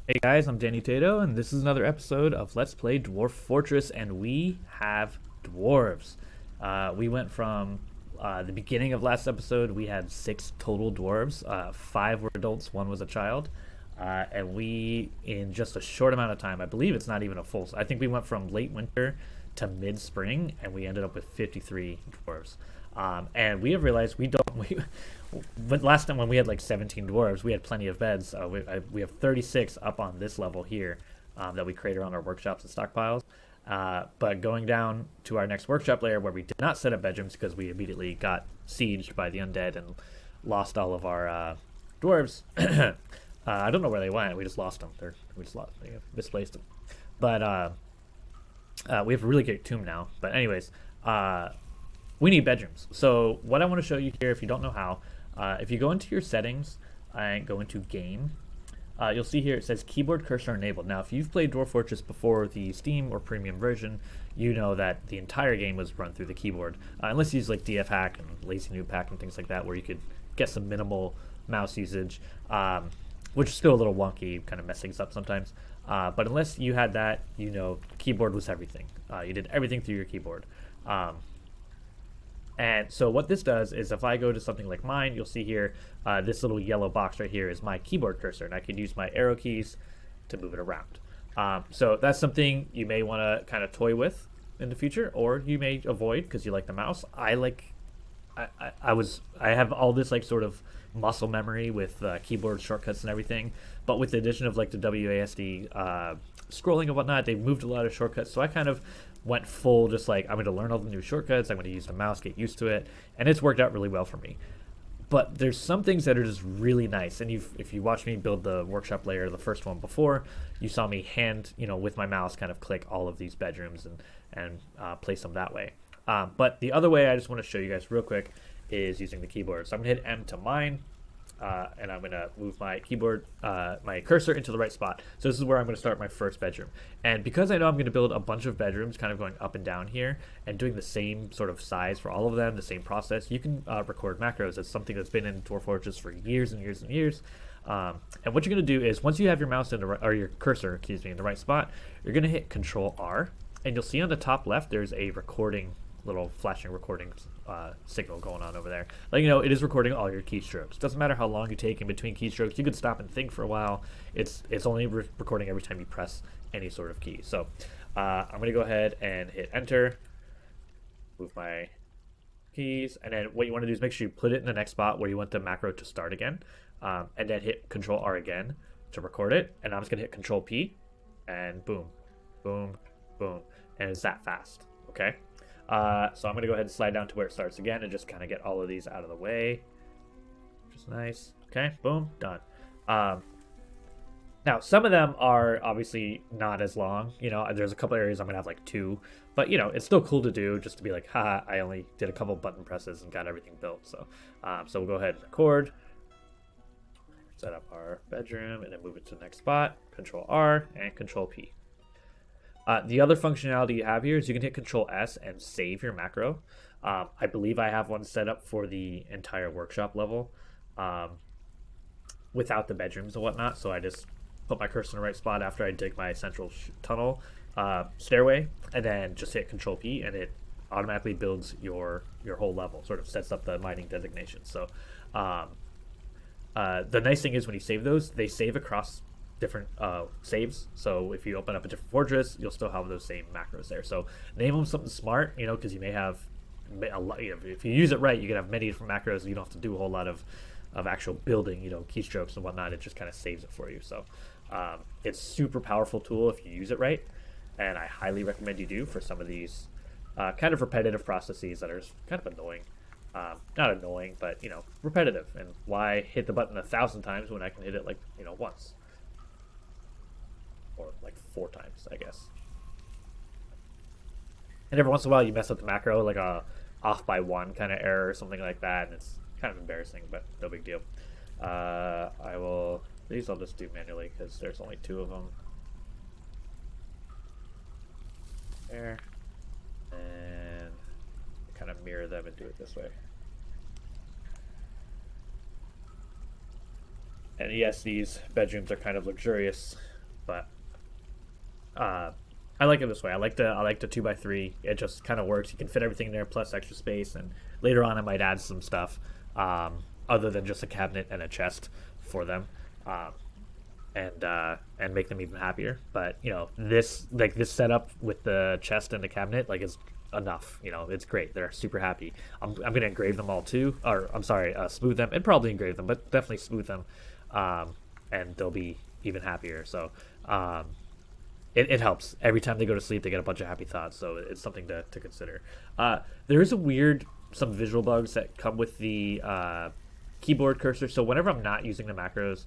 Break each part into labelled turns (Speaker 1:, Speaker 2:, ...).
Speaker 1: Hey guys, I'm Danny Tato, and this is another episode of Let's Play Dwarf Fortress, and we have dwarves. We went from the beginning of last episode, we had 6 total dwarves. 5 were adults, 1 was a child. And we, in just a short amount of time, I believe it's not even a full, I think we went from late winter to mid spring, and we ended up with 53 dwarves. And we have realized we don't. But last time when we had like 17 dwarves, we had plenty of beds. We have 36 up on this level here that we create around our workshops and stockpiles. But going down to our next workshop layer where we did not set up bedrooms because we immediately got sieged by the undead and lost all of our dwarves. I don't know where they went. We just lost them. We misplaced them. But we have a really great tomb now. But anyways, we need bedrooms. So what I want to show you here, if you don't know how, if you go into your settings and go into game, you'll see here it says keyboard cursor enabled. Now, if you've played Dwarf Fortress before the Steam or premium version, you know that the entire game was run through the keyboard, unless you use like DF hack and lazy noob pack and things like that, where you could get some minimal mouse usage, which is still a little wonky, kind of mess things up sometimes. But unless you had that, you know, keyboard was everything. You did everything through your keyboard. And so what this does is if I go to something like mine, you'll see here, this little yellow box right here is my keyboard cursor, and I can use my arrow keys to move it around. So that's something you may want to kind of toy with in the future, or you may avoid because you like the mouse. I have all this like sort of muscle memory with keyboard shortcuts and everything, but with the addition of like the WASD scrolling and whatnot, they've moved a lot of shortcuts. So I kind of went full, just like I'm going to learn all the new shortcuts. I'm going to use the mouse, get used to it, and it's worked out really well for me. But there's some things that are just really nice, and if you watched me build the workshop layer, the first one before, you saw me with my mouse kind of click all of these bedrooms and place them that way. But the other way I just want to show you guys real quick is using the keyboard. So I'm going to hit M to mine, and I'm going to move my keyboard, my cursor into the right spot. So this is where I'm going to start my first bedroom. And because I know I'm going to build a bunch of bedrooms kind of going up and down here and doing the same sort of size for all of them, the same process, you can record macros. It's something that's been in Dwarf Fortress for years and years and years. And what you're going to do is once you have your mouse in the right, or your cursor, excuse me, in the right spot, you're going to hit Control R, and you'll see on the top left there's a recording, little flashing recording signal going on over there. Like, you know, it is recording all your keystrokes. Doesn't matter how long you take in between keystrokes. You could stop and think for a while. It's only recording every time you press any sort of key. So I'm going to go ahead and hit enter, move my keys, and then what you want to do is make sure you put it in the next spot where you want the macro to start again, and then hit Control R again to record it. And I'm just going to hit Control P, and boom, boom, boom, and it's that fast. Okay. So I'm going to go ahead and slide down to where it starts again and just kind of get all of these out of the way, which is nice. Okay, boom, done. Now, some of them are obviously not as long. You know, there's a couple areas I'm going to have like 2. But, you know, it's still cool to do just to be like, haha, I only did a couple button presses and got everything built. So so we'll go ahead and record, set up our bedroom, and then move it to the next spot. Control R and Control P. The other functionality you have here is you can hit Control S and save your macro. I believe I have one set up for the entire workshop level without the bedrooms and whatnot. So I just put my cursor in the right spot after I dig my central tunnel stairway, and then just hit Control P, and it automatically builds your whole level, sort of sets up the mining designation. So the nice thing is when you save those, they save across different saves. So if you open up a different fortress, you'll still have those same macros there. So name them something smart, you know, because you may have a lot, you know, if you use it right, you can have many different macros, and you don't have to do a whole lot of actual building, you know, keystrokes and whatnot. It just kind of saves it for you. So it's super powerful tool if you use it right, and I highly recommend you do for some of these kind of repetitive processes that are kind of annoying. Not annoying, but, you know, repetitive. And why hit the button 1,000 times when I can hit it, like, you know, once? Or like 4 times, I guess. And every once in a while you mess up the macro, like a off by 1 kind of error or something like that, and it's kind of embarrassing, but no big deal. These I'll just do manually because there's only 2 of them. There. And kind of mirror them and do it this way. And yes, these bedrooms are kind of luxurious But I like it this way. I like the 2x3. It just kind of works. You can fit everything in there plus extra space, and later on I might add some stuff other than just a cabinet and a chest for them, um, and make them even happier. But this setup with the chest and the cabinet is enough. It's great. They're super happy. I'm gonna engrave them all too, or I'm sorry, smooth them and probably engrave them, but definitely smooth them, and they'll be even happier. So. It helps. Every time they go to sleep, they get a bunch of happy thoughts, so it's something to consider. There is some visual bugs that come with the keyboard cursor. So whenever I'm not using the macros,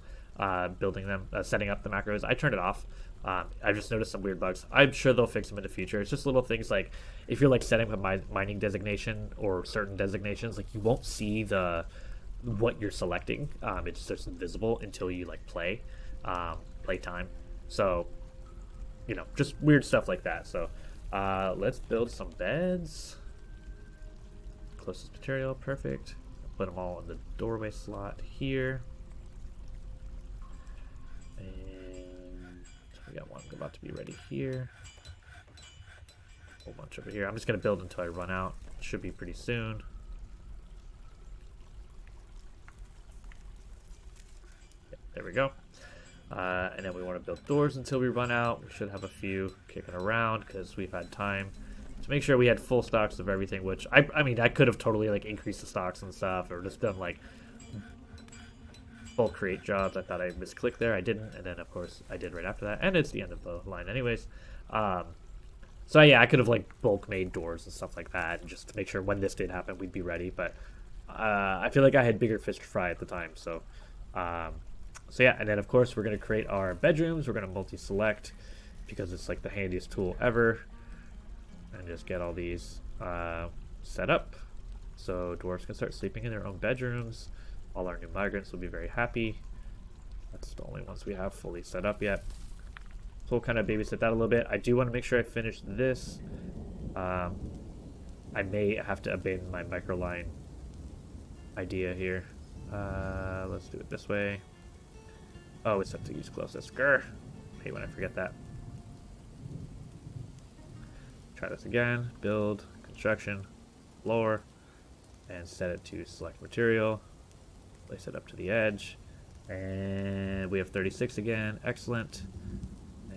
Speaker 1: building them, setting up the macros, I turn it off. I've just noticed some weird bugs. I'm sure they'll fix them in the future. It's just little things like if you're setting up a mining designation or certain designations, you won't see what you're selecting. It's just invisible until you play time. So just weird stuff like that. So let's build some beds. Closest material, perfect. Put them all in the doorway slot here. And we got one about to be ready here. A whole bunch over here. I'm just going to build until I run out. Should be pretty soon. Yep, there we go. And then we want to build doors until we run out. We should have a few kicking around because we've had time to make sure we had full stocks of everything, which I mean I could have totally increased the stocks and stuff, or just done full create jobs. I thought I misclicked there. I didn't, and then of course I did right after that, and it's the end of the line anyways. So yeah, I could have bulk made doors and stuff like that, just to make sure when this did happen we'd be ready. But I feel like I had bigger fish to fry at the time, so. So yeah, and then of course we're going to create our bedrooms. We're going to multi-select because it's the handiest tool ever. And just get all these set up. So dwarves can start sleeping in their own bedrooms. All our new migrants will be very happy. That's the only ones we have fully set up yet. So we'll kind of babysit that a little bit. I do want to make sure I finish this. I may have to abandon my microline idea here. Let's do it this way. Oh, it's set to use closest. Grr. I hate when I forget that. Try this again. Build, construction, floor, and set it to select material. Place it up to the edge. And we have 36 again. Excellent.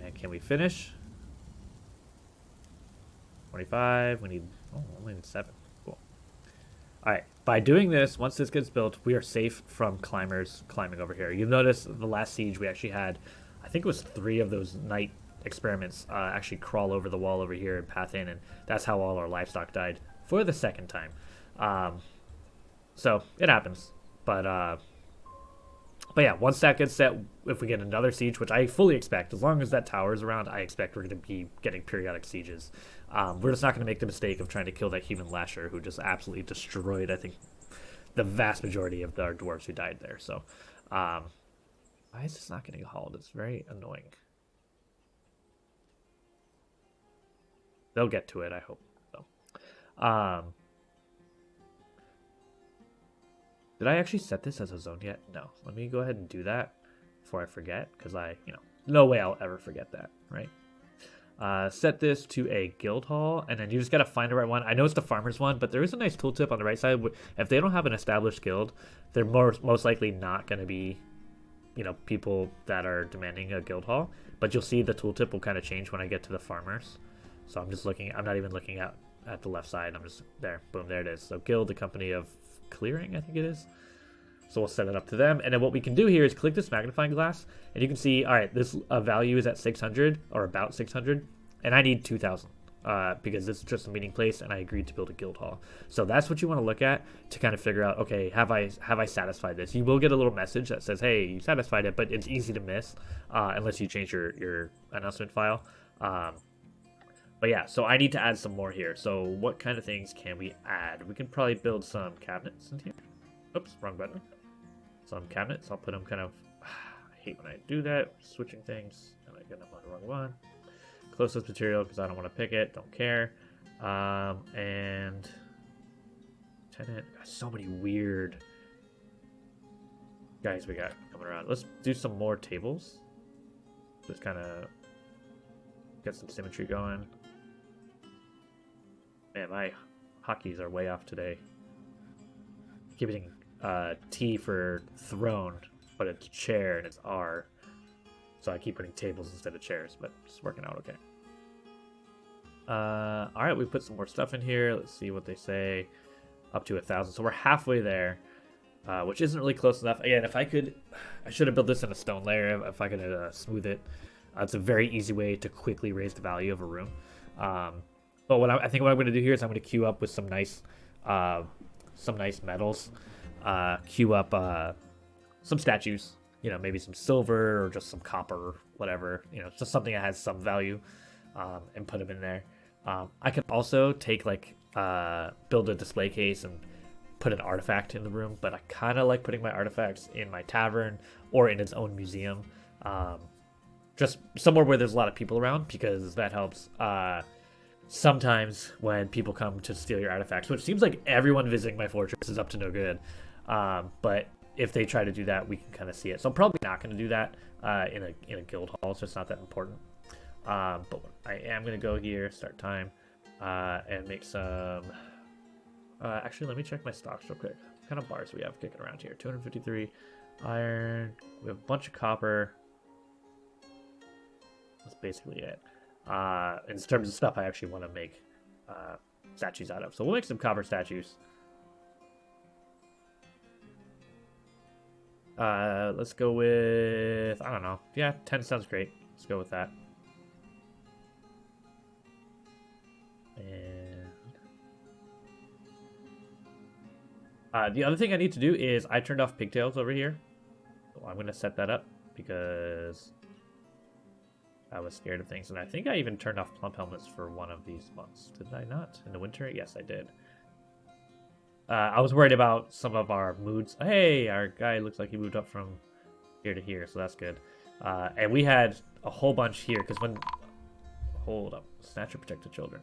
Speaker 1: And can we finish? 25. We need, only need 7. Cool. Alright, by doing this, once this gets built, we are safe from climbers climbing over here. You'll notice the last siege we actually had, I think it was 3 of those night experiments actually crawl over the wall over here and path in, and that's how all our livestock died for the second time. So, it happens. But yeah, once that gets set, if we get another siege, which I fully expect, as long as that tower is around, I expect we're going to be getting periodic sieges. We're just not going to make the mistake of trying to kill that human lasher who just absolutely destroyed, I think, the vast majority of our dwarves who died there. So, why is this not getting hauled? It's very annoying. They'll get to it, I hope. So, did I actually set this as a zone yet? No. Let me go ahead and do that before I forget, because no way I'll ever forget that, right? Set this to a guild hall, and then you just got to find the right one. I know it's the farmer's one, but there is a nice tooltip on the right side. If they don't have an established guild, they're most likely not going to be, people that are demanding a guild hall. But you'll see the tooltip will kind of change when I get to the farmers. So I'm just looking, I'm not even looking at the left side. I'm just there. Boom, there it is. So guild, the company of clearing, I think it is. So we'll set it up to them, and then what we can do here is click this magnifying glass, and you can see, all right, this value is at 600 or about 600, and I need 2,000 because this is just a meeting place, and I agreed to build a guild hall. So that's what you want to look at to kind of figure out, okay, have I satisfied this? You will get a little message that says, hey, you satisfied it, but it's easy to miss unless you change your announcement file. But yeah, so I need to add some more here. So what kind of things can we add? We can probably build some cabinets in here. Oops, wrong button. Some cabinets. I'll put them kind of... I hate when I do that. Switching things. And I get them on the wrong one. Closest material because I don't want to pick it. Don't care. And... tenant. So many weird guys we got coming around. Let's do some more tables. Just kind of get some symmetry going. Man, my hotkeys are way off today. Keep hitting T for throne, but it's chair and it's R. So I keep putting tables instead of chairs, but it's working out okay. Alright, we put some more stuff in here. Let's see what they say. Up to 1,000. So we're halfway there, which isn't really close enough. Again, if I could, I should have built this in a stone layer if I could smooth it. It's a very easy way to quickly raise the value of a room. But what I think what I'm going to do here is I'm going to queue up with some nice metals. Queue up some statues. You know, maybe some silver or just some copper, whatever. You know, just something that has some value, and put them in there. I can also take like build a display case and put an artifact in the room, but I kind of like putting my artifacts in my tavern or in its own museum, just somewhere where there's a lot of people around, because that helps. Sometimes when people come to steal your artifacts, which seems like everyone visiting my fortress is up to no good, but if they try to do that, we can kind of see it. So I'm probably not going to do that in a guild hall, so it's not that important. But I am going to go here, start time, and make some... actually, let me check my stocks real quick. What kind of bars do we have kicking around here? 253 iron. We have a bunch of copper. That's basically it. In terms of stuff I actually want to make statues out of. So we'll make some copper statues. Let's go with... I don't know. Yeah, 10 sounds great. Let's go with that. And the other thing I need to do is I turned off pigtails over here. So I'm going to set that up because I was scared of things. And I think I even turned off plump helmets for one of these months. Did I not? In the winter? Yes, I did. I was worried about some of our moods. Hey, our guy looks like he moved up from here to here, so that's good. And we had a whole bunch here, because when... Hold up. Snatcher protect the children.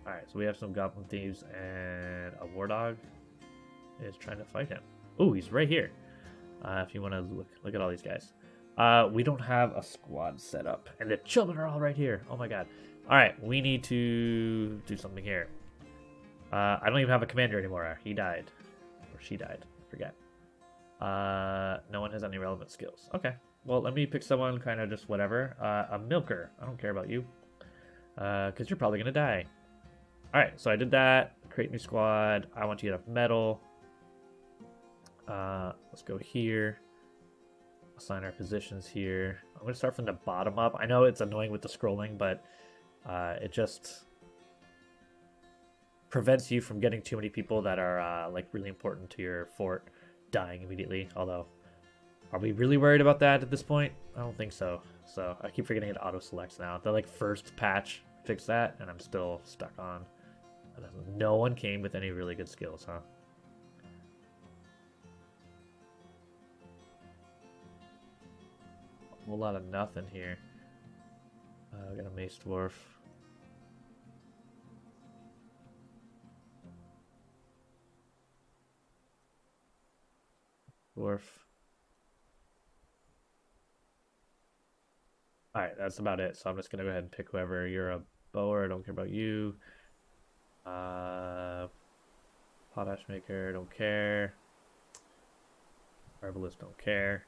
Speaker 1: Alright, so we have some goblin thieves, and a war dog is trying to fight him. Ooh, he's right here. If you want to look at all these guys. We don't have a squad set up, and the children are all right here. Oh my god. Alright, we need to do something here. I don't even have a commander anymore. He died. Or she died. I forget. No one has any relevant skills. Okay. Well, let me pick someone kind of just whatever. A milker. I don't care about you. Because you're probably going to die. Alright, so I did that. Create new squad. I want to get up metal. Let's go here. Assign our positions here. I'm going to start from the bottom up. I know it's annoying with the scrolling, but it just prevents you from getting too many people that are like really important to your fort dying immediately. Although, are we really worried about that at this point? I don't think so. So I keep forgetting it auto selects now. The like first patch fixed that, and I'm still stuck on. No one came with any really good skills, huh? A whole lot of nothing here. We got a mace dwarf. Dwarf. Alright, that's about it. So I'm just gonna go ahead and pick whoever. You're a bower, I don't care about you. Potash maker, don't care. Herbalist, don't care.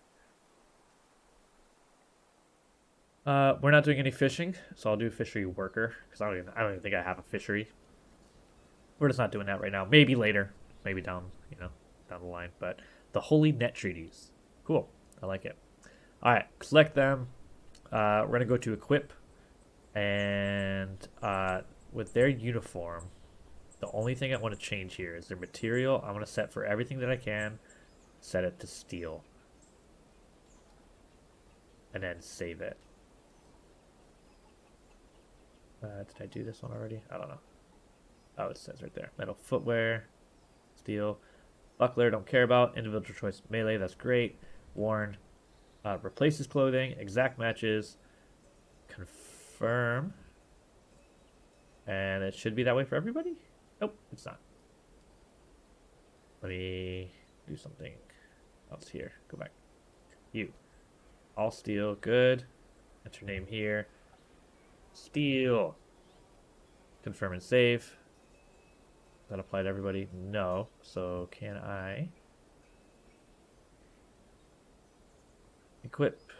Speaker 1: We're not doing any fishing, so I'll do fishery worker because I don't even think I have a fishery. We're just not doing that right now. Maybe later, maybe down the line. But the holy net treaties, cool. I like it. All right, select them. We're gonna go to equip, and with their uniform, the only thing I want to change here is their material. I want to set for everything that I can. Set it to steel, and then save it. Did I do this one already? I don't know. Oh, it says right there. Metal footwear, steel, buckler, don't care about. Individual choice melee, that's great. Worn, replaces clothing, exact matches, confirm. And it should be that way for everybody? Nope, it's not. Let me do something else here. Go back. You. All steel, good. Enter name here. Steel. Confirm and save. That apply to everybody? No. So can I equip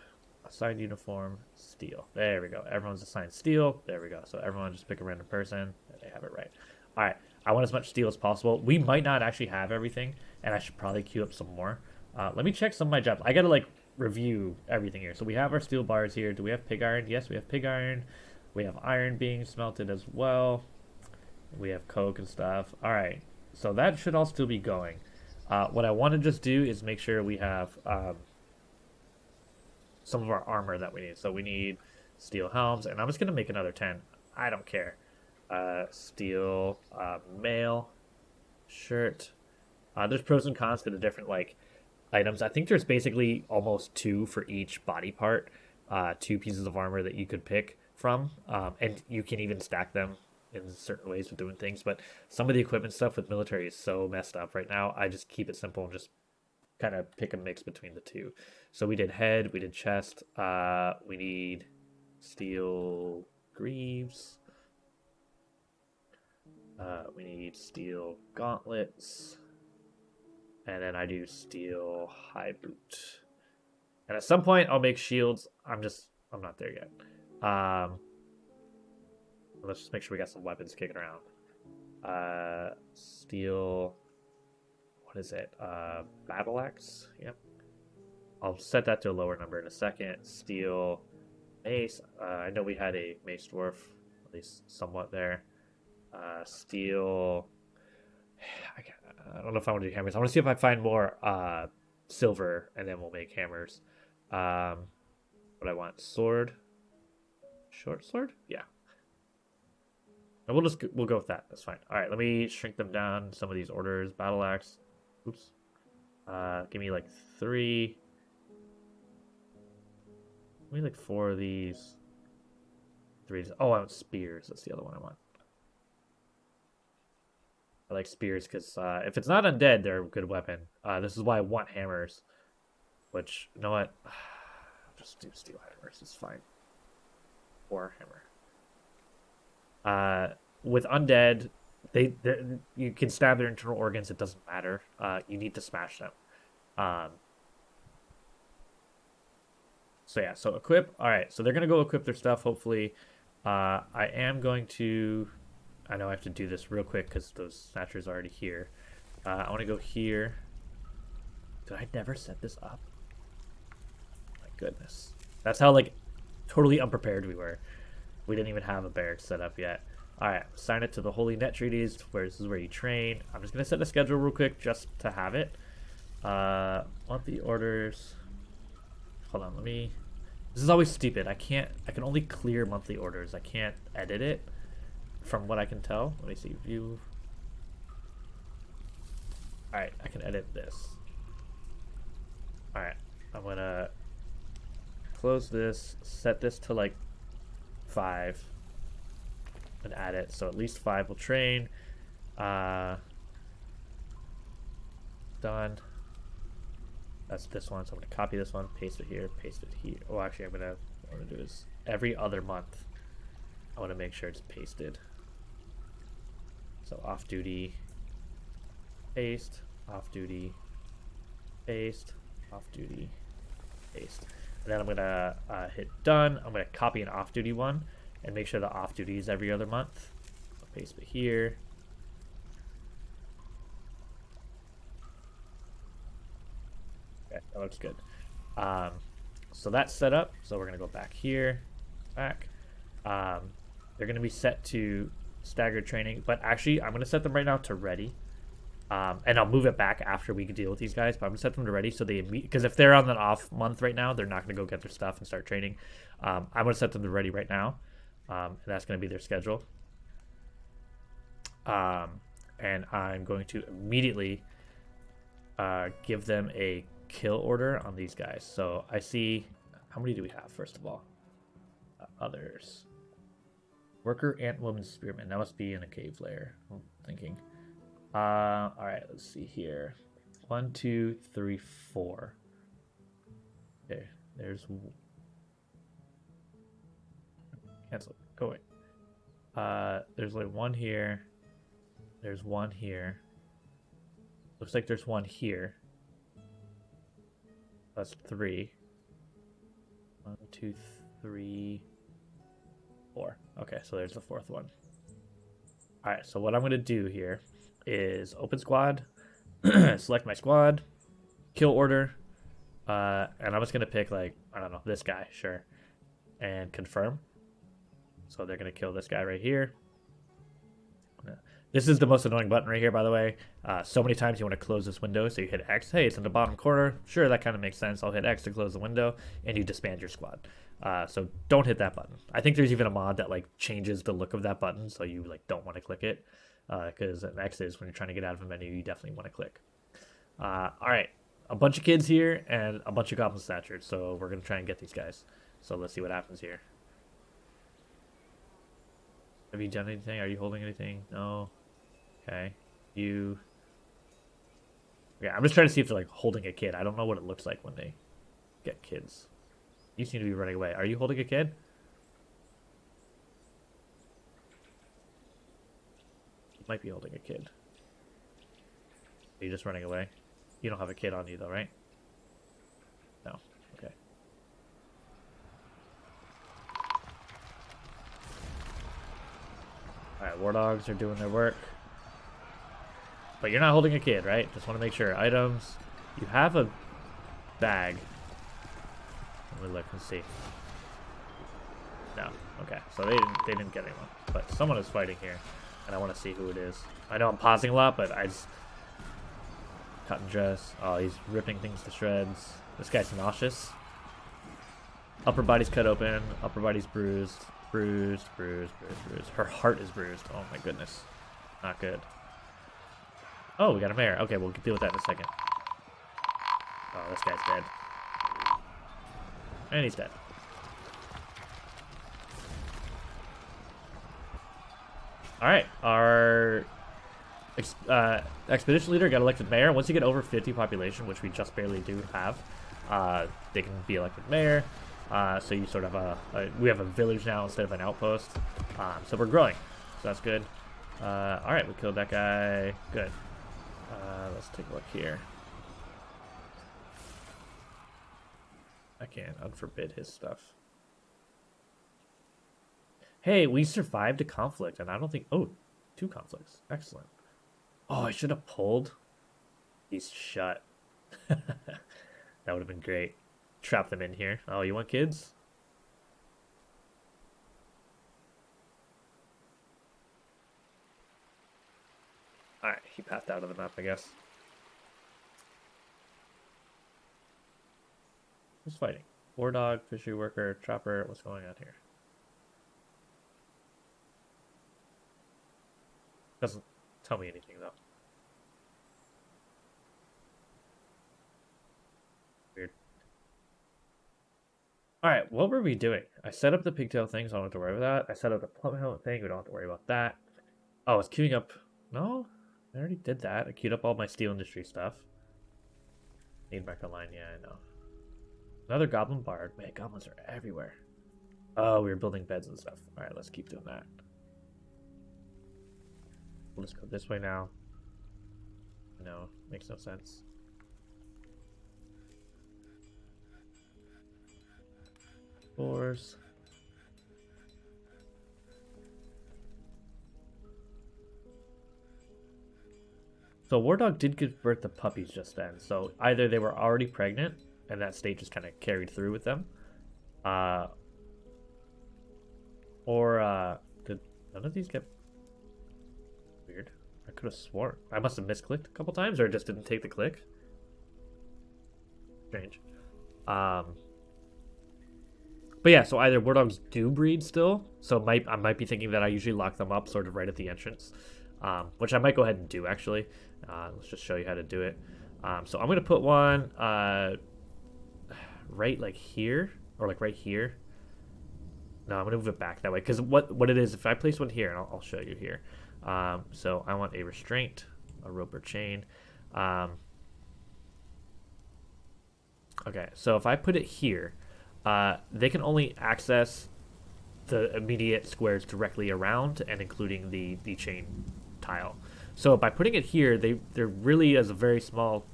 Speaker 1: assigned uniform steel? There we go. Everyone's assigned steel. There we go. So everyone just pick a random person and they have it right. All right. I want as much steel as possible. We might not actually have everything, and I should probably queue up some more. Let me check some of my jobs. I gotta like review everything here. So we have our steel bars here. Do we have pig iron? Yes, we have pig iron. We have iron being smelted as well. We have coke and stuff. All right. So that should all still be going. What I want to just do is make sure we have some of our armor that we need. So we need steel helms, and I'm just gonna make another 10. I don't care. Steel mail shirt. There's pros and cons to the different like items. I think there's basically almost 2 for each body part. 2 pieces of armor that you could pick from, and you can even stack them in certain ways of doing things. But some of the equipment stuff with military is so messed up right now. I just keep it simple and just kind of pick a mix between the 2. So we did head, we did chest. We need steel greaves. We need steel gauntlets. And then I do steel high boot. And at some point I'll make shields. I'm not there yet. Let's just make sure we got some weapons kicking around. Steel, what is it? Battle axe. Yep. I'll set that to a lower number in a second. Steel mace. I know we had a mace dwarf, at least somewhat there. Steel. I don't know if I want to do hammers. I want to see if I find more silver, and then we'll make hammers. What I want, sword, short sword, yeah. And we'll go with that. That's fine. All right, let me shrink them down. Some of these orders, battle axe. Oops. Give me like 3. Give me like 4 of these. 3. Oh, I want spears. That's the other one I want. I like spears because if it's not undead, they're a good weapon. This is why I want hammers. Which, you know what? I'll just do steel hammers. It's fine. Or hammer. With undead, you can stab their internal organs. It doesn't matter. You need to smash them. So yeah. So equip. All right. So they're gonna go equip their stuff. Hopefully, I am going to. I know I have to do this real quick because those snatchers are already here. I want to go here. Did I never set this up? My goodness. That's how, like, totally unprepared we were. We didn't even have a barracks set up yet. Alright, sign it to the Holy Net Treaties, where this is where you train. I'm just going to set a schedule real quick just to have it. Monthly orders. Hold on, let me... This is always stupid. I can only clear monthly orders. I can't edit it. From what I can tell, let me see, view. Alright, I can edit this. Alright, I'm gonna close this, set this to like 5, and add it, so at least 5 will train. Done. That's this one, so I'm gonna copy this one, paste it here, paste it here. Oh, actually, what I'm gonna do is every other month, I want to make sure it's pasted. So off duty, paste, off duty, paste, off duty, paste. And then I'm gonna hit done. I'm gonna copy an off duty one and make sure the off duty is every other month. I'll paste it here. Okay, that looks good. So that's set up. So we're gonna go back here, back. They're gonna be set to staggered training, but actually I'm going to set them right now to ready, and I'll move it back after we can deal with these guys, but I'm going to set them to ready so they, because if they're on an off month right now, they're not going to go get their stuff and start training. I'm going to set them to ready right now, and that's going to be their schedule, and I'm going to immediately give them a kill order on these guys. So I see, how many do we have first of all? Others. Worker, ant, woman, spearman. That must be in a cave lair, I'm thinking. Alright, let's see here. 1, 2, 3, 4. Okay. There's cancel. Go away. There's like one here. There's one here. Looks like there's one here. That's 3. 1, 2, 3, 4. Okay, so there's the 4th one. Alright, so what I'm going to do here is open squad, select my squad, kill order, and I'm just going to pick, like, I don't know, this guy, sure, and confirm. So they're going to kill this guy right here. This is the most annoying button right here, by the way. So many times you want to close this window, so you hit X. Hey, it's in the bottom corner. Sure, that kind of makes sense. I'll hit X to close the window, and you disband your squad. So don't hit that button. I think there's even a mod that like changes the look of that button, so you like don't want to click it, because an X is when you're trying to get out of a menu, you definitely want to click. All right, a bunch of kids here and a bunch of goblin statured, so we're gonna try and get these guys. So let's see what happens here. Have you done anything? Are you holding anything? No. Okay. You. Yeah, I'm just trying to see if they're like holding a kid. I don't know what it looks like when they get kids. You seem to be running away. Are you holding a kid? You might be holding a kid. Are you just running away? You don't have a kid on you though, right? No. Okay. Alright, war dogs are doing their work. But you're not holding a kid, right? Just want to make sure. Items. You have a bag. Let me look and see. No. Okay. So they didn't get anyone. But someone is fighting here. And I want to see who it is. I know I'm pausing a lot, but I just... Cut and dress. Oh, he's ripping things to shreds. This guy's nauseous. Upper body's cut open. Upper body's bruised. Bruised. Her heart is bruised. Oh my goodness. Not good. Oh, we got a mare. Okay, we'll deal with that in a second. Oh, this guy's dead. And he's dead. Alright, our expedition leader got elected mayor. Once you get over 50 population, which we just barely do have, they can be elected mayor. So you sort of we have a village now instead of an outpost. So we're growing. So that's good. Alright, we killed that guy. Good. Let's take a look here. I can't unforbid his stuff. Hey, we survived a conflict, and I don't think... Oh, 2 conflicts. Excellent. Oh, I should have pulled. He's shut. That would have been great. Trap them in here. Oh, you want kids? Alright, he passed out of the map, I guess. Who's fighting? War dog, fishery worker, trapper. What's going on here? Doesn't tell me anything, though. Weird. Alright, what were we doing? I set up the pigtail thing, so I don't have to worry about that. I set up the plum helmet thing, we don't have to worry about that. Oh, I was queuing up... No? I already did that. I queued up all my steel industry stuff. Need back online, yeah, I know. Another goblin bard. Man, goblins are everywhere. Oh, we were building beds and stuff. Alright, let's keep doing that. We'll just go this way now. No, makes no sense. Floors. So War Dog did give birth to puppies just then. So either they were already pregnant and that state just kind of carried through with them. Or did none of these get... Weird. I could have sworn. I must have misclicked a couple times, or it just didn't take the click. Strange. But yeah, so either war dogs do breed still, so I might be thinking that I usually lock them up sort of right at the entrance, which I might go ahead and do actually. Let's just show you how to do it. So I'm gonna put one right like here, or like right here. No, I'm gonna move it back that way, because what it is, if I place one here, and I'll show you here. So I want a restraint, a rope or chain. Okay, so if I put it here, they can only access the immediate squares directly around and including the chain tile. So by putting it here, they're really as a very small.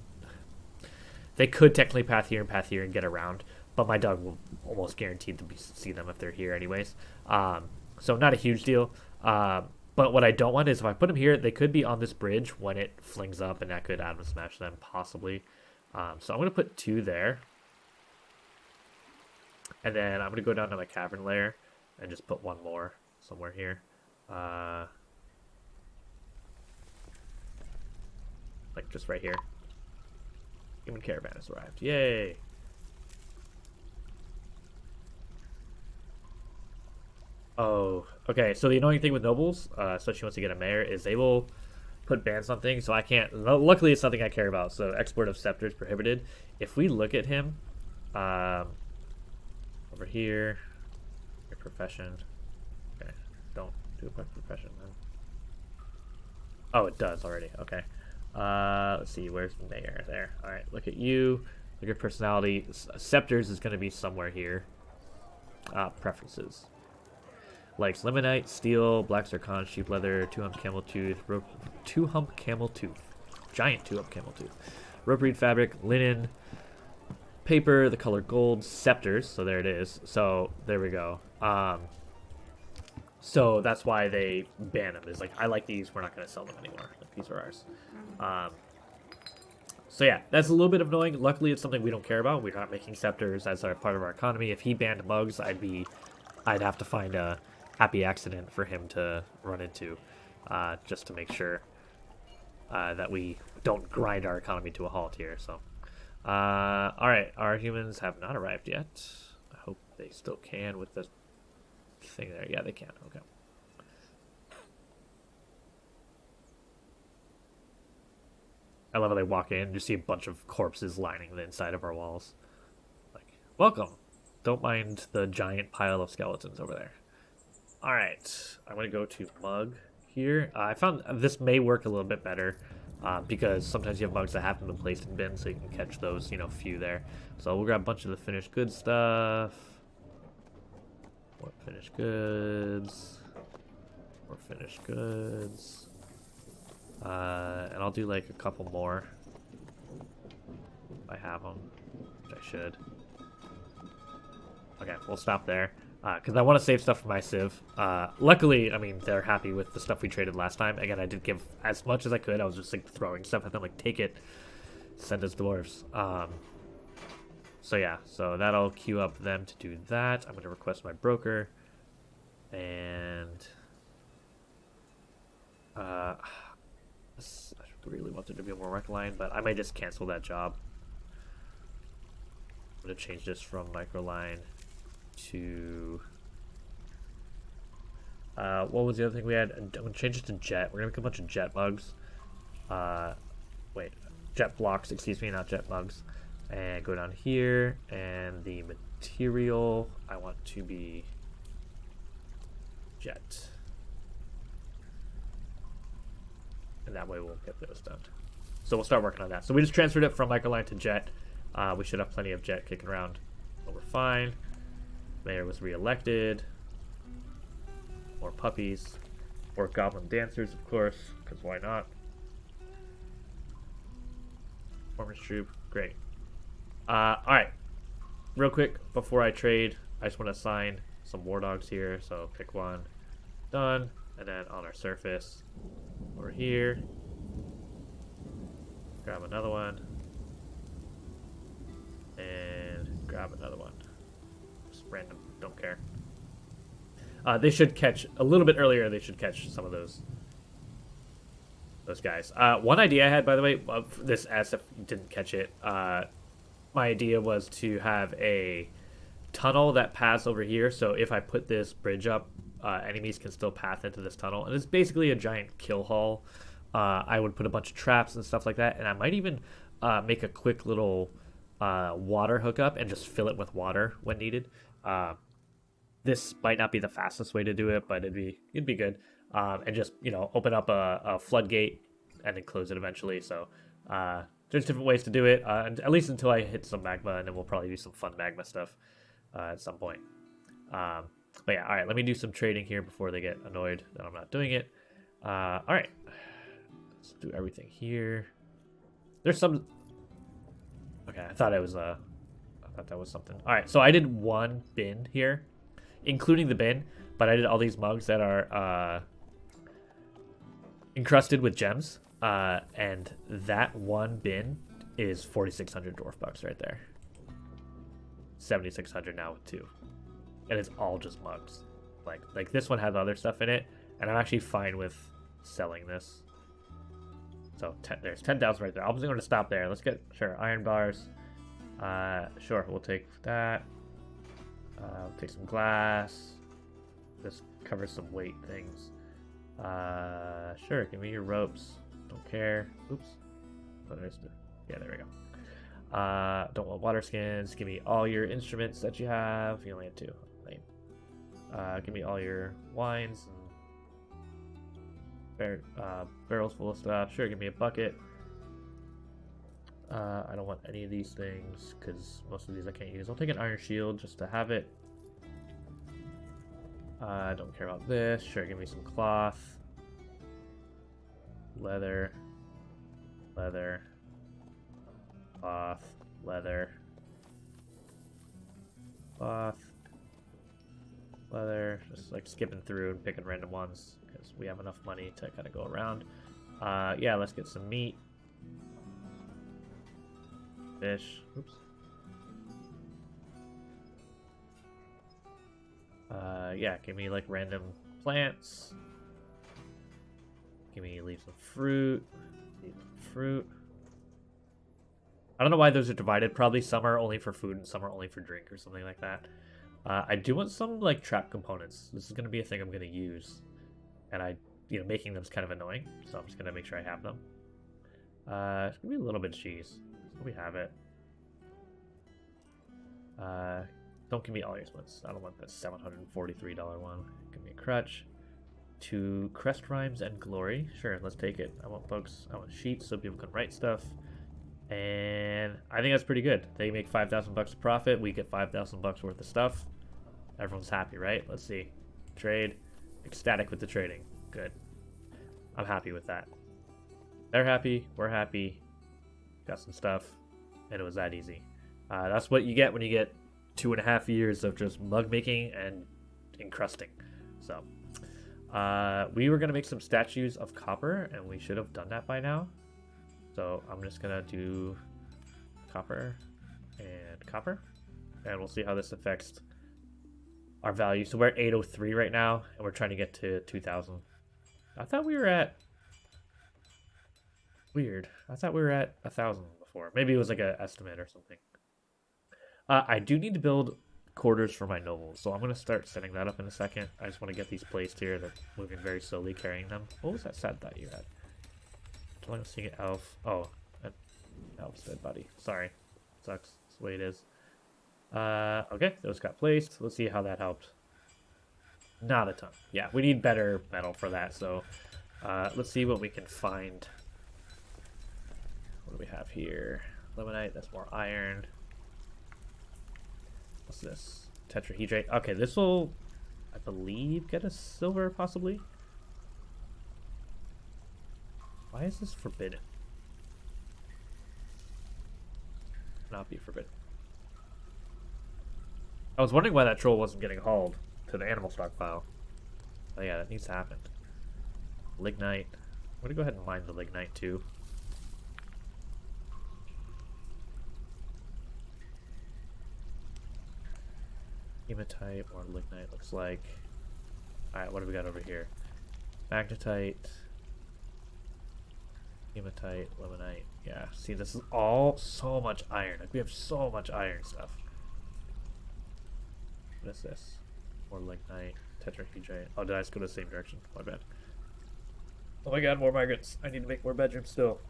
Speaker 1: They could technically path here and get around, but my dog will almost guaranteed to see them if they're here anyways. So not a huge deal. But what I don't want is if I put them here, they could be on this bridge when it flings up, and that could Adam smash them possibly. So I'm going to put 2 there. And then I'm going to go down to my cavern layer and just put 1 more somewhere here. Like just right here. Human caravan has arrived. Yay! Oh, okay. So the annoying thing with nobles, especially once you get a mayor, is they will put bans on things. So I can't. Luckily, it's nothing I care about. So export of scepters prohibited. If we look at him, over here, your profession. Okay, don't do a profession then. Oh, it does already. Okay. Let's see. Where's the mayor? There. All right. Look at you. Look at personality. Scepters is going to be somewhere here. Preferences. Likes limonite, steel, black zircon, sheep leather, 2-hump camel tooth, rope, 2-hump camel tooth, giant 2-hump camel tooth, rope reed fabric, linen, paper, the color gold, scepters. So there it is. So there we go. So that's why they ban them. Is like, I like these. We're not going to sell them anymore. Like, these are ours. So yeah, that's a little bit annoying. Luckily, it's something we don't care about. We're not making scepters as our part of our economy. If he banned mugs, I'd have to find a happy accident for him to run into, just to make sure that we don't grind our economy to a halt here. So, all right, our humans have not arrived yet. I hope they still can with the thing there. Yeah, they can. Okay. I love how they walk in and just see a bunch of corpses lining the inside of our walls. Like, welcome. Don't mind the giant pile of skeletons over there. All right, I'm going to go to mug here. I found this may work a little bit better because sometimes you have mugs that haven't been placed in bins, so you can catch those, few there. So we'll grab a bunch of the finished goods stuff. More finished goods. More finished goods. And I'll do like a couple more if I have them, which I should. Okay, we'll stop there because I want to save stuff for my civ. Luckily, I mean, they're happy with the stuff we traded last time. Again, I did give as much as I could. I was just like throwing stuff at them, like, take it, send us dwarves. So yeah, so that'll queue up them to do that. I'm going to request my broker, and I really want there to be a more rec line, but I might just cancel that job. I'm going to change this from microline to what was the other thing we had? I'm going to change it to jet. We're going to make a bunch of jet mugs. Wait, jet blocks, excuse me, not jet mugs. And go down here, and the material I want to be jet. And that way we'll get those done. So we'll start working on that. So we just transferred it from microline to jet. We should have plenty of jet kicking around. But we're fine. Mayor was re-elected. More puppies. More goblin dancers, of course, because why not? Performance troop, great. Alright. Real quick, before I trade, I just want to assign some war dogs here. So pick one. Done. And then on our surface, over here, grab another one. And grab another one. Just random, don't care. They should catch, a little bit earlier, they should catch some of those guys. One idea I had, by the way, this as if you didn't catch it, my idea was to have a tunnel that paths over here. So if I put this bridge up, enemies can still path into this tunnel. And it's basically a giant kill hall. I would put a bunch of traps and stuff like that. And I might even make a quick little water hookup and just fill it with water when needed. This might not be the fastest way to do it, but it'd be good. And just, open up a floodgate and then close it eventually. So there's different ways to do it, and at least until I hit some magma, and then we'll probably do some fun magma stuff. at some point. But yeah, all right, let me do some trading here before they get annoyed that I'm not doing it. All right, let's do everything here. There's some. Okay, I thought it was I thought that was something. All right, so I did one bin here, including the bin, but I did all these mugs that are encrusted with gems, and that one bin is 4,600 dwarf bucks right there. 7,600 now with two, and it's all just mugs. Like this one has other stuff in it, and I'm actually fine with selling this. So there's 10,000 right there. I'm just going to stop there. Let's get iron bars. Sure, we'll take that. We'll take some glass. This covers some weight things. Sure, give me your ropes. Don't care. Oops. Oh, yeah, there we go. Don't want water skins. Give me all your instruments that you have. You only have 2. Lame. Give me all your wines and barrels full of stuff. Sure, give me a bucket. I don't want any of these things because most of these I can't use. I'll take an iron shield just to have it. I don't care about this. Sure, give me some cloth. Leather. Leather. Cloth. Leather. Cloth. Leather. Just like skipping through and picking random ones because we have enough money to kind of go around. Yeah, let's get some meat. Fish. Oops. Yeah, give me like random plants. Give me leaves of fruit. I don't know why those are divided. Probably some are only for food and some are only for drink or something like that. I do want some like trap components. This is going to be a thing I'm going to use, and making them is kind of annoying. So I'm just going to make sure I have them. It's going to be a little bit of cheese. So we have it. Don't give me all your splits. I don't want the $743 one. Give me a crutch. 2 crest rhymes and glory. Sure, let's take it. I want sheets so people can write stuff. And I think that's pretty good. They make 5,000 bucks of profit. We get 5,000 bucks worth of stuff. Everyone's happy, right? Let's see. Trade. Ecstatic with the trading. Good. I'm happy with that. They're happy. We're happy. Got some stuff. And it was that easy. That's what you get when you get 2.5 years of just mug making and encrusting. So we were gonna make some statues of copper, and we should have done that by now. So I'm just gonna do copper, and we'll see how this affects our value. So we're at 803 right now, and we're trying to get to 2,000. I thought we were at weird. I thought we were at 1,000 before. Maybe it was like an estimate or something. I do need to build quarters for my nobles, so I'm going to start setting that up in a second. I just want to get these placed here. They're moving very slowly, carrying them. What was that sad that you had? I'm seeing an elf. Oh, an elf's dead body. Sorry. Sucks. That's the way it is. Okay, those got placed. Let's see how that helped. Not a ton. Yeah, we need better metal for that, so let's see what we can find. What do we have here? Lemonite, that's more iron. What's this? Tetrahedrate. Okay, this will, I believe, get us silver, possibly. Why is this forbidden? Not be forbidden. I was wondering why that troll wasn't getting hauled to the animal stockpile. Oh yeah, that needs to happen. Lignite. I'm gonna go ahead and mine the lignite too. Hematite or lignite looks like. Alright, what do we got over here? Magnetite. Hematite, lemonite. Yeah, see, this is all so much iron. Like, we have so much iron stuff. What is this? More lignite, tetrahedrate. Oh, did I just go the same direction? My bad. Oh my god, more migrants. I need to make more bedrooms still.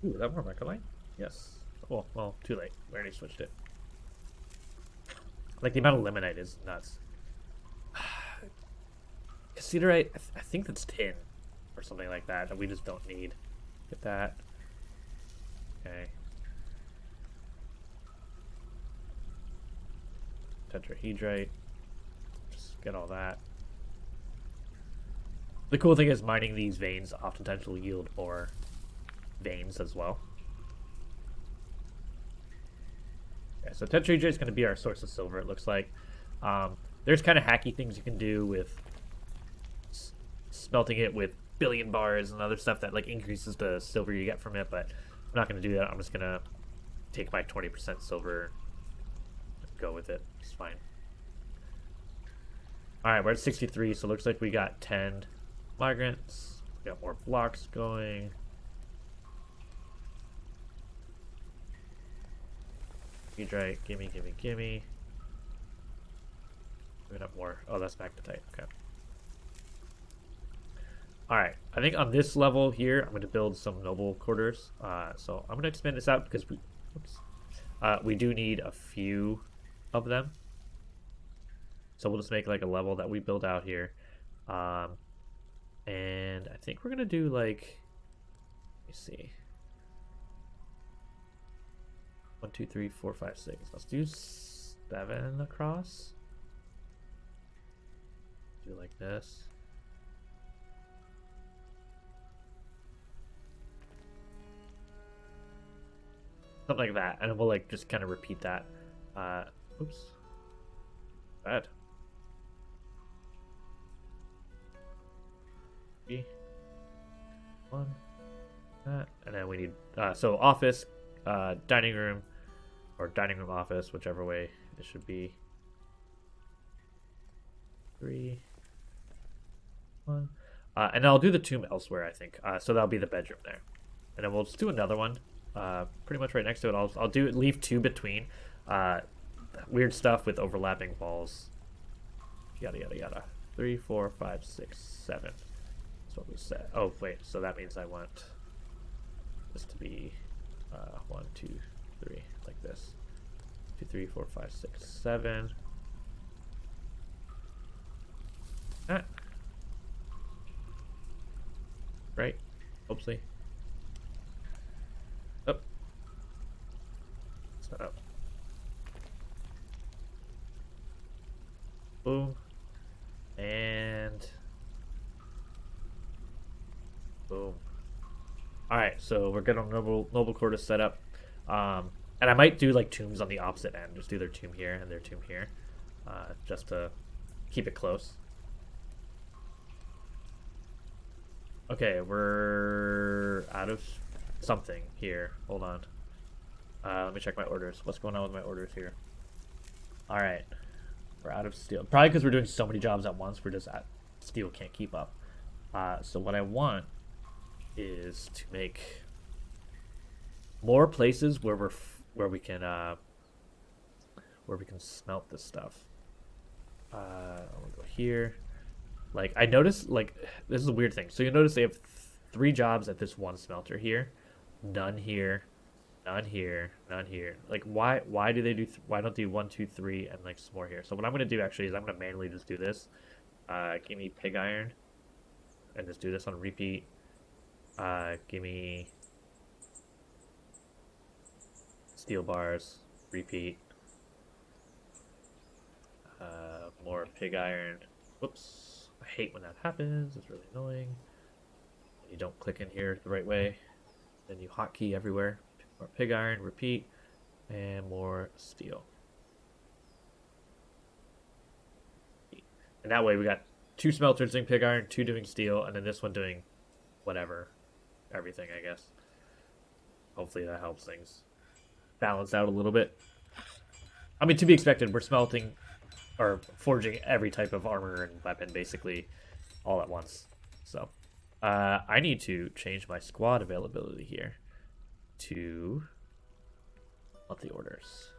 Speaker 1: Ooh, is that more microline? Yes. Oh, well, too late. We already switched it. Like, the amount of limonite is nuts. Caesarite, I think that's tin or something like that we just don't need. Get that. Okay. Tetrahedrite. Just get all that. The cool thing is mining these veins oftentimes will yield more veins as well. Yeah, so tetrahedrite is going to be our source of silver, it looks like. There's kind of hacky things you can do with smelting it with billion bars and other stuff that like increases the silver you get from it, but I'm not going to do that. I'm just going to take my 20% silver and go with it. It's fine. Alright, we're at 63, so it looks like we got 10 migrants. We got more blocks going. Hedrite, gimme, gimme, gimme. We got more. Oh, that's magnetite. Okay. Alright, I think on this level here, I'm going to build some noble quarters. So I'm going to expand this out because we do need a few of them. So we'll just make like a level that we build out here. And I think we're going to do like, let me see. 1, 2, 3, 4, 5, 6. Let's do 7 across. Do like this. Something like that, and we'll like just kind of repeat that. Oops. Bad. 3, 1. That, and then we need so office, dining room, or dining room office, whichever way it should be. 3, 1. And I'll do the tomb elsewhere, I think. So that'll be the bedroom there, and then we'll just do another one. Pretty much right next to it. I'll leave 2 between. Weird stuff with overlapping walls. Yada yada yada. 3, 4, 5, 6, 7. That's what we said. Oh wait, so that means I want this to be 1, 2, 3, like this. 2, 3, 4, 5, 6, 7. Ah. Right. Oopsie. Up. Set up. Boom. And boom. Alright, so we're getting noble quarters set up. And I might do like tombs on the opposite end. Just do their tomb here and their tomb here. Just to keep it close. Okay, we're out of something here. Hold on. Let me check my orders. What's going on with my orders here? Alright. We're out of steel. Probably because we're doing so many jobs at once, we're just at steel can't keep up. So what I want is to make more places where we can smelt this stuff. I'll go here. Like I noticed, like this is a weird thing. So you notice they have 3 jobs at this one smelter here, none here, none here, none here. Like why do they do? Why don't they do 1, 2, 3 and like some more here? So what I'm gonna do actually is I'm gonna manually just do this. Give me pig iron, and just do this on repeat. Give me steel bars, repeat. More pig iron. Whoops. I hate when that happens. It's really annoying. You don't click in here the right way. Then you hotkey everywhere. More pig iron, repeat, and more steel. And that way we got 2 smelters doing pig iron, 2 doing steel, and then this one doing whatever. Everything, I guess. Hopefully that helps things balance out a little bit. I mean, to be expected, we're smelting or forging every type of armor and weapon basically all at once. So I need to change my squad availability here to monthly orders.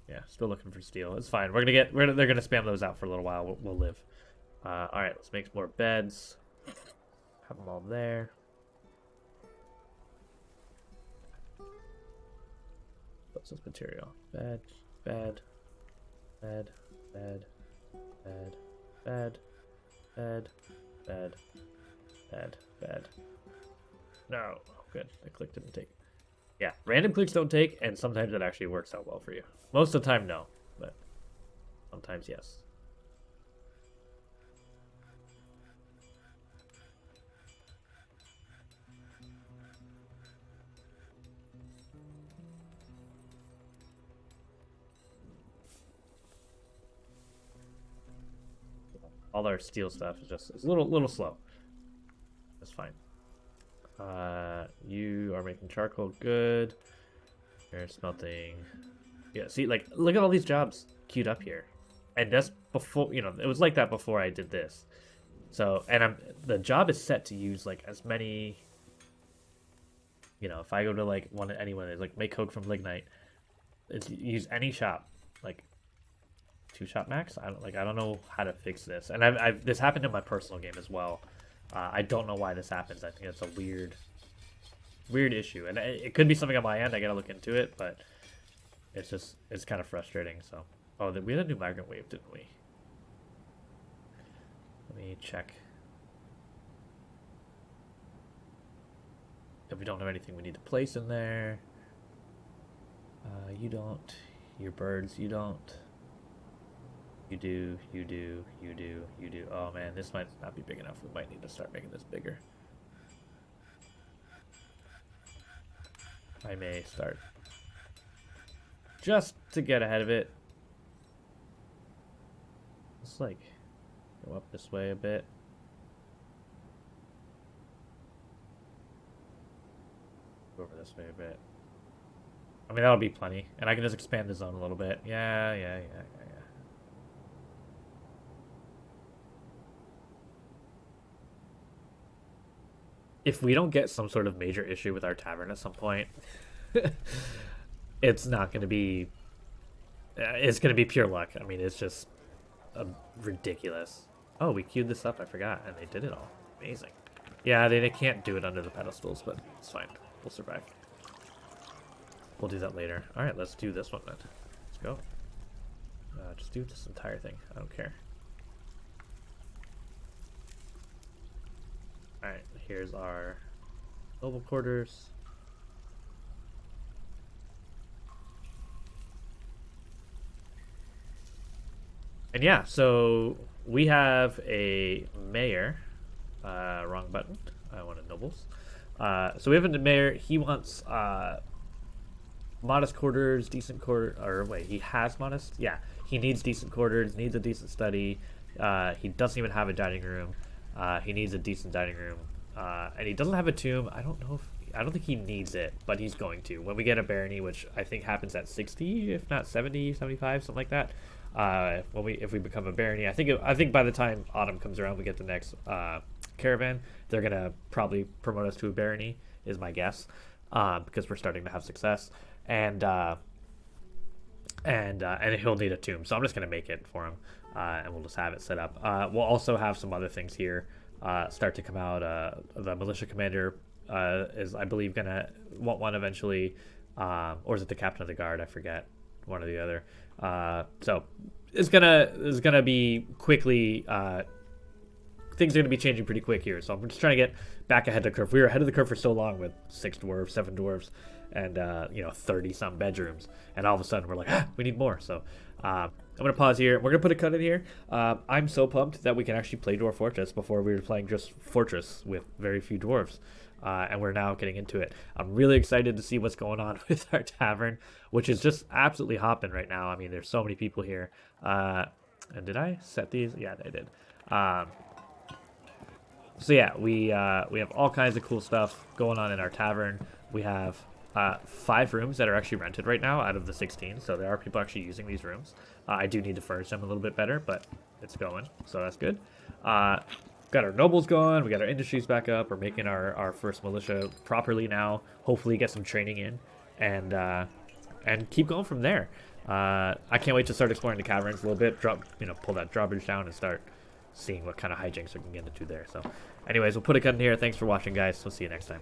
Speaker 1: Yeah, still looking for steel. It's fine. They're gonna spam those out for a little while. We'll live. All right, let's make more beds. Have them all there. What's this material? Bed, bed, bed, bed, Bed. Bed. Bed. Bed. Bed. Bed. No. Oh, good. The click didn't take. Yeah, random clicks don't take, and sometimes it actually works out well for you. Most of the time, no, but sometimes, yes. All our steel stuff is just, it's a little slow. That's fine. You are making charcoal, good. You're smelting. Yeah, see, like, look at all these jobs queued up here. And that's before, you know, it was like that before I did this. So, and the job is set to use, like, as many, you know, if I go to, like, anyone, it's like, make coke from lignite. It's use any shop, like, 2-shop max. I don't know how to fix this. And this happened in my personal game as well. I don't know why this happens. I think it's a weird issue, and it could be something on my end. I gotta look into it, but it's kind of frustrating. So, oh, we had a new migrant wave, didn't we? Let me check if we don't have anything we need to place in there. You don't. Your birds, you don't. You do, you do, you do, you do. Oh man, this might not be big enough. We might need to start making this bigger. I may start just to get ahead of it. Let's like go up this way a bit. Go over this way a bit. I mean, that'll be plenty. And I can just expand the zone a little bit. Yeah. If we don't get some sort of major issue with our tavern at some point, it's not going to be... It's going to be pure luck. I mean, it's just ridiculous. Oh, we queued this up. I forgot. And they did it all. Amazing. Yeah, they can't do it under the pedestals, but it's fine. We'll survive. We'll do that later. All right, let's do this one then. Let's go. Just do this entire thing. I don't care. Alright, here's our noble quarters. And yeah, so we have a mayor. Wrong button. I wanted nobles. So we have a mayor. He wants modest quarters, decent quarter. Or wait, he has modest? Yeah, he needs decent quarters, needs a decent study. He doesn't even have a dining room. He needs a decent dining room, and he doesn't have a tomb. I don't think he needs it, but he's going to when we get a barony, which I think happens at 60, if not 70, 75, something like that. If we become a barony, I think by the time autumn comes around, we get the next caravan. They're gonna probably promote us to a barony, is my guess, because we're starting to have success, and he'll need a tomb. So I'm just gonna make it for him. And we'll just have it set up. We'll also have some other things here start to come out. The militia commander is, I believe, gonna want one eventually, or is it the captain of the guard? I forget, one or the other. So it's gonna be quickly. Things are gonna be changing pretty quick here. So I'm just trying to get back ahead of the curve. We were ahead of the curve for so long with 6 dwarves, 7 dwarves, and 30 some bedrooms, and all of a sudden we're like, we need more. So. I'm going to pause here. We're going to put a cut in here. I'm so pumped that we can actually play Dwarf Fortress. Before we were playing just Fortress with very few dwarves. And we're now getting into it. I'm really excited to see what's going on with our tavern, which is just absolutely hopping right now. I mean, there's so many people here. And did I set these? Yeah, I did. So yeah, we have all kinds of cool stuff going on in our tavern. We have 5 rooms that are actually rented right now out of the 16, so there are people actually using these rooms. I do need to furnish them a little bit better, but it's going, so that's good. Got our nobles going, we got our industries back up, we're making our first militia properly now, hopefully get some training in, and keep going from there. I can't wait to start exploring the caverns a little bit, pull that drawbridge down and start seeing what kind of hijinks we can get into there. So anyways, we'll put a cut in here. Thanks for watching, guys. We'll see you next time.